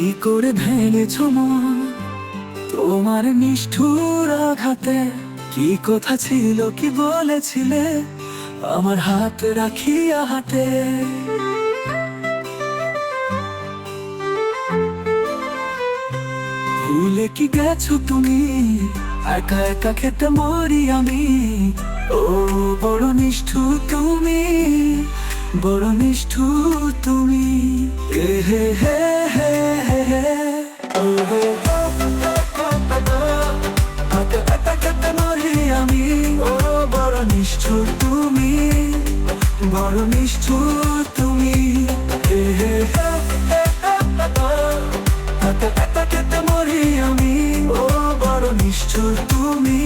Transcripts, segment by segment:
কি করে ভেঙেছ মন তোমার নিষ্ঠুর আঘাতে? কি কথা ছিল, কি বলেছিলে আমার হাত রাখিয়া হাতে? ভুলে কি গেছো তুমি? একা একা খেতে মরি আমি। ও বড় নিষ্ঠুর তুমি, বড় নিষ্ঠুর তুমি। হে হে হে হে হে হে। ও হে হে একা খেতে মরি আমি। ও বড় নিষ্ঠুর তুমি, বড় নিষ্ঠুর তুমি। হে হে হে একা খেতে মরি আমি। ও বড় নিষ্ঠুর তুমি,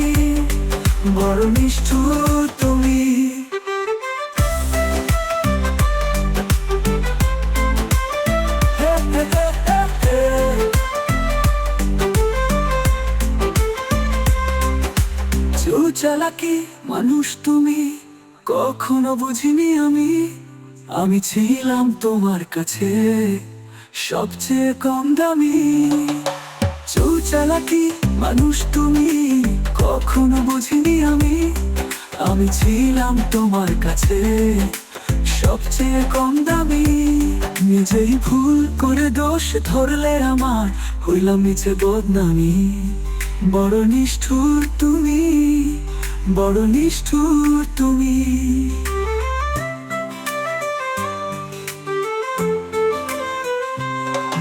বড় নিষ্ঠুর তুমি। চালাকি মানুষ তুমি, কখনো বুঝিনি আমি। আমি ছিলাম তোমার কাছে সবচেয়ে কম দামি। চালাকি মানুষ তুমি, কখনো বুঝিনি আমি। আমি ছিলাম তোমার কাছে সবচেয়ে কম দামি। নিজেই ভুল করে দোষ ধরলে আমার, হইলাম নিচে বদনামি। বড় নিষ্ঠুর তুমি, বড় নিষ্ঠুর তুমি।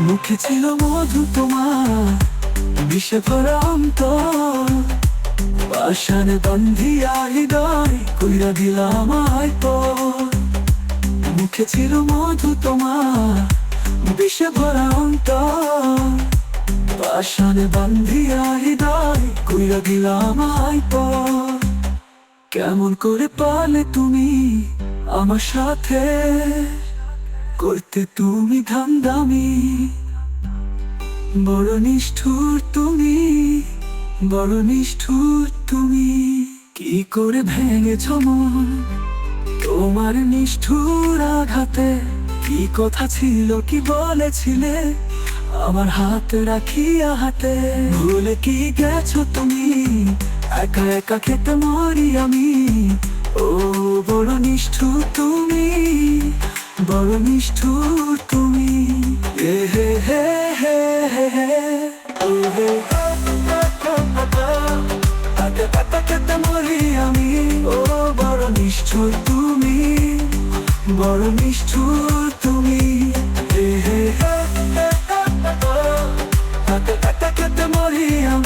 মুখে ছিল মধু তোমার, বিষে ভরা অন্তর। পাষাণে বান্ধিয়া হৃদয় কইরা দিলাম আমায় পর। মুখে ছিল মধু তোমার, বিষে ভরা অন্তর। পাষাণে বান্ধিয়া হৃদয় কইরা দিলাম আমায় পর। কেমন করে পারলে তুমি আমার সাথে করতে তুমি ধান্দামি? বড় নিষ্ঠুর তুমি, বড় নিষ্ঠুর তুমি। কি করে ভেঙেছ মন তোমার নিষ্ঠুর আঘাতে? কি কথা ছিল, কি বলেছিলে আমার হাত রাখিয়া হাতে? ভুলে কি গেছো তুমি? একা একা খেতে মরি আমি। ও বড় নিষ্ঠুর তুমি, বড় নিষ্ঠুর তুমি। হে হে হে হে হে হে। ও হে একা খেতে মরি আমি। ও বড় নিষ্ঠুর তুমি, বড় নিষ্ঠুর তুমি। হে হে হে একা খেতে মরি আমি।